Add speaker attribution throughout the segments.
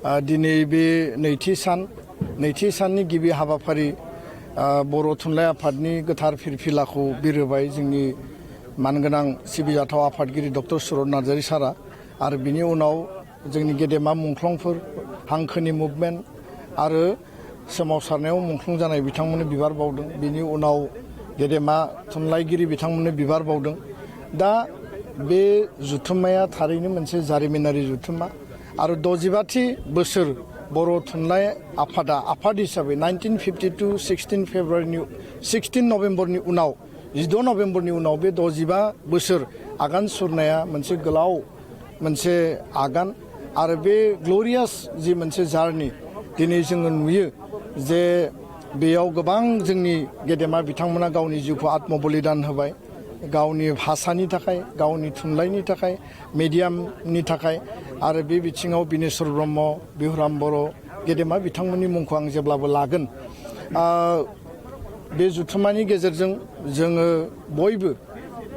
Speaker 1: दिनै बे नैथि साननि गिबि हाबाफारि बर' थुनलाइ आफादनि गोथार फिरफिलाखौ बिरहोबाय जोंनि मानगोनां सिबिजाथाव आफादगिरि डक्टर सुरत नार्जारि सारा आरो बिनि उनाव जोंनि गेदेमा मुंख्लंफोर हांखोनि मुभमेन्ट आरो सोमावसारनायाव मुंख्लं जानाय बिथांमोननो बिबार बावदों। बिनि उनाव गेदेमा थुनलाइगिरि बिथांमोननो बिबार बावदों। दा बे जुथुम्माया थारैनो मोनसे जारिमिनारि जुथुम्मा आरो 65थि बोसोर बर' थुनलाइ आफादा आफाद हिसाबै 1952 16 नभेम्बरनि उनाव 12 नभेम्बरनि उनाव बे 65 बोसोर आगान सुरनाया मोनसे गोलाव मोनसे आगान आरो बे ग्ल'रियास जि मोनसे जार्नि दिनै जोङो नुयो जे बेयाव गोबां जोंनि गेदेमा बिथांमोना गावनि जिउखौ आत्म बलिदान होबाय गावनि भाषानि थाखाय गावनि थुनलाइनि थाखाय मिडियामनि थाखाय आरो बे बिथिङाव बिनेश्वर ब्रह्म बिहुराम बर' गेदेमा बिथांमोननि मुंखौ आं जेब्लाबो लागोन। बे जुथुम्मानि गेजेरजों जोङो बयबो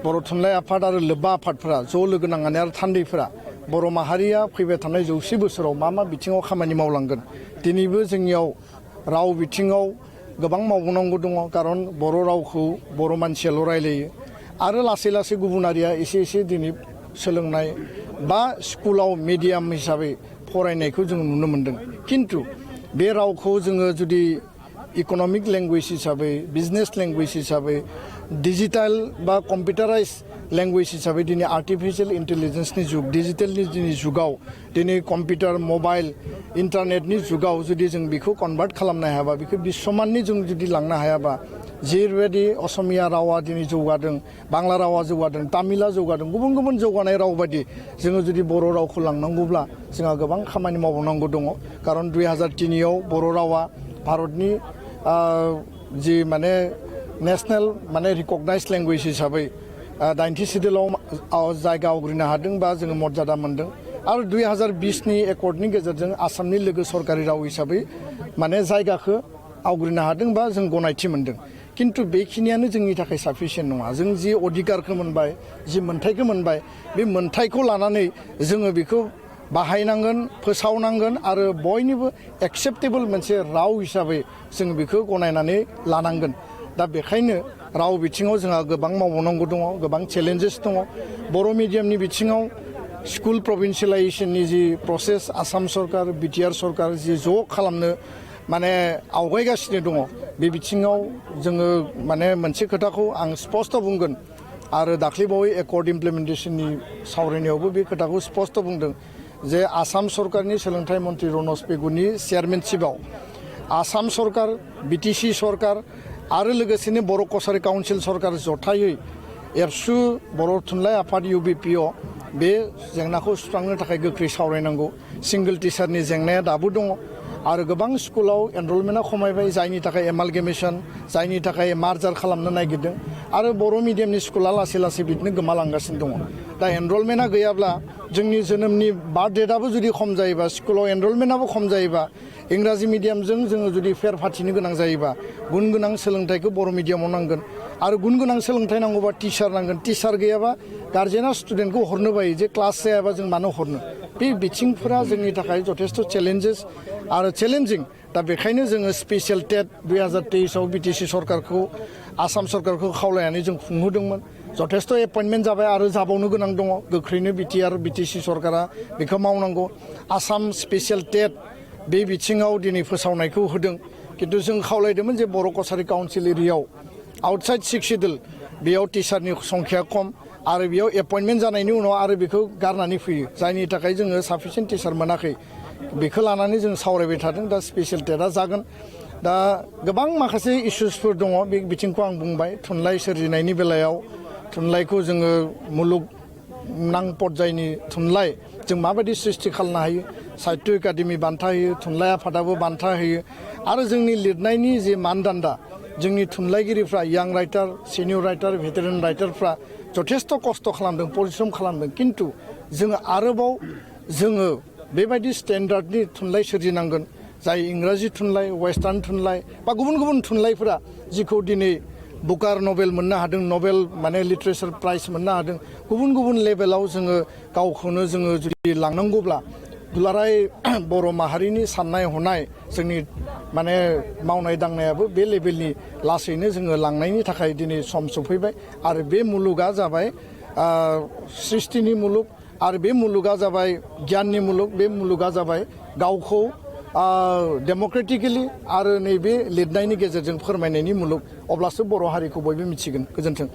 Speaker 1: बर' थुनलाइ आफाद आरो लोब्बा आफादफोरा ज' लोगो नांनानै आरो थान्दैफोरा बर' माहारिया फैबाय थानाय 100 बोसोराव मा बिथिङाव खामानि मावलांगोन दिनैबो जोंनियाव राव बिथिङाव गोबां मावबावनांगौ दङ। खारन बर' रावखौ बर' मानसियाल' रायलायो आरो लासै लासै गुबुनारिया एसे दिनै सोलोंनाय बा स्कुलाव मिडियाम हिसाबै फरायनायखौ जों नुनो मोन्दों। खिन्थु बे रावखौ जोङो जुदि इक'नमिक लेंगुवेज हिसाबै बिजनेस लेंगुवेज हिसाबै डिजिटेल बा कम्पिउटाराइज लेंगुवेज हिसाबै दिनै आर्टिफिशियेल इन्टेलिजेन्सनि जुग डिजिटेलनि दिनै जुगाव दिनै कम्पिउटार मबाइल इन्टारनेटनि जुगाव जुदि जों बेखौ कनभार्ट खालामनो हायाबा बेखौ बिश्वमाननि जों जुदि लांनो हायाबा जेरैबायदि असमिया रावा दिनै जौगादों बांला रावा जौगादों तामिला जौगादों गुबुन जौगानाय राव बायदि जोङो जुदि बर' रावखौ लांनांगौब्ला जोंहा गोबां खामानि मावनांगौ दङ। खारन 2003आव बर' रावा भारतनि जि माने नेशनेल माने रिकगनाइज लेंगुवेज हिसाबै 90 सिडिउलाव जायगा आवग्रिनो हादों बा जोङो मर्यादा मोन्दों आरो 2020नि एकर्डनि गेजेरजों आसामनि लोगो सरकारि राव हिसाबै माने जायगाखौ आवग्रिनो हादों बा जों गनायथि मोन्दों। खिन्थु बेखिनियानो जोंनि थाखाय साफिसियेन्ट नङा। जों जि अधिकारखौ मोनबाय जि मोन्थायखौ मोनबाय बे मोन्थायखौ लानानै जोङो बेखौ बाहायनांगोन फोसावनांगोन आरो बयनिबो एक्सेप्टेबल मोनसे राव हिसाबै जों बेखौ गनायनानै लानांगोन। दा बेखायनो राव बिथिङाव जोंहा गोबां मावबावनांगौ दङ गोबां चेलेन्जेस दङ। बर' मिडियामनि बिथिङाव स्कुल प्रभिन्सियेलाइजेसननि जि प्रसेस आसाम सरकार बिटिआर सरकार जि ज' खालामनो माने आवगायगासिनो दङ बे बिथिङाव जोङो माने मोनसे खोथाखौ आं स्पष्ट बुंगोन आरो दाख्लैबावै एकर्ड इमप्लिमेन्टेसननि सावरायनायावबो बे खोथाखौ स्पष्ट बुंदों जे आसाम सरकारनि सोलोंथाइ मन्त्रि रनज पेगुनि चेयारमेनशिपआव आसाम सरकार बिटिसि सरकार आरो लोगोसेनो बर' कसारि काउन्सिल सरकार जथायै एबसु बर' थुनलाइ आफाद UBPO बे जेंनाखौ सुस्रांनो थाखाय गोख्रै सावरायनांगौ। सिंगोल टिचारनि जेंनाया दाबो दङ आरो गोबां स्कुलाव एनरलमेन्टआ खमायबाय जायनि थाखाय एमालगेमेसन जायनि थाखाय मार्जार खालामनो नागिरदों आरो बर' मिडियामनि स्कुला लासै बिदिनो गोमालांगासिनो दङ। दा एनरलमेन्टआ गैयाब्ला जोंनि जोनोमनि बार्थ डेटआबो जुदि खम जायोबा स्कुलाव एनरलमेन्टआबो खम जायोबा इंराजि मिडियामजों जोङो जुदि फेर फाथिनो गोनां जायोबा गुन गोनां सोलोंथाइखौ बर' मिडियामाव नांगोन आरो गुन गोनां सोलोंथाइ नांगौबा टिचार नांगोन। टिचार गैयाबा गार्जेना स्टुडेन्टखौ हरनो बायो जे क्लास जायाबा जों मानो हरनो। बे बिथिंफोरा जोंनि थाखाय जथेस्थ' चेलेन्जेस आरो चेलेन्जिं। दा बेखायनो जोङो स्पेसियेल टेट 2023आव बिटिसि सरकारखौ आसाम सरकारखौ खावलायनानै जों खुंहोदोंमोन। जथेस्थ' एपइन्टमेन्ट जाबाय आरो जाबावनो गोनां दङ। गोख्रैनो बिटिआर बिटिसि सरकारा बेखौ मावनांगौ। आसाम स्पेसियेल टेट बे बिथिङाव दिनै फोसावनायखौ होदों। खिन्थु जों खावलायदोंमोन जे बर' कसारि काउन्सिल एरियायाव आउटसाइड 6 सिडिउल बेयाव टिचारनि संख्या खम आरो बेयाव एपइन्टमेन्ट जानायनि उनाव आरो बेखौ गारनानै फैयो जायनि थाखाय जोङो साफिसियेन्ट टिचार मोनाखै। बेखौ लानानै जों सावरायबाय थादों। दा स्पेसियेल टेटआ जागोन। दा गोबां माखासे इस्युसफोर दङ बे बिथिंखौ आं बुंबाय। थुनलाइ सोरजिनायनि बेलायाव थुनलाइखौ जोङो मुलुगनां पर्यायनि थुनलाइ जों माबायदि सृष्टि खालामनो हायो। साहित्य एकाडेमि बान्था होयो थुनलाइ आफादाबो बान्था होयो आरो जोंनि लिरनायनि जे मानदान्दा जोंनि थुनलाइगिरिफ्रा यां राइटार सिनियर राइटार भेटेरान राइटारफ्रा जथेस्थ' खस्थ' खालामदों परिश्रम खालामदों। खिन्थु जोङो आरोबाव जोङो बेबायदि स्टेन्डार्डनि थुनलाइ सोरजिनांगोन जाय इंराजि थुनलाइ वेस्टार्न थुनलाइ बा गुबुन थुनलाइफोरा जिखौ दिनै बुकार नभेल मोननो हादों नभेल माने लिटारेचार प्राइज मोननो हादों गुबुन लेभेलाव जोङो गावखौनो जोङो जुदि लांनांगौब्ला दुलाराय बर' माहारिनि साननाय हनाय जोंनि माने मावनाय दांनायाबो बे लेभेलनि लासैनो जोङो लांनायनि थाखाय दिनै सम सफैबाय आरो बे मुलुगा जाबाय सृष्टिनि मुलुग आरो बे मुलुगा जाबाय गियाननि मुलुग बे मुलुगा जाबाय गावखौ डेम'क्रेटिकेलि आरो नैबे लिरनायनि गेजेरजों फोरमायनायनि मुलुग अब्लासो बर' हारिखौ बयबो मिथिगोन गोजोन्थों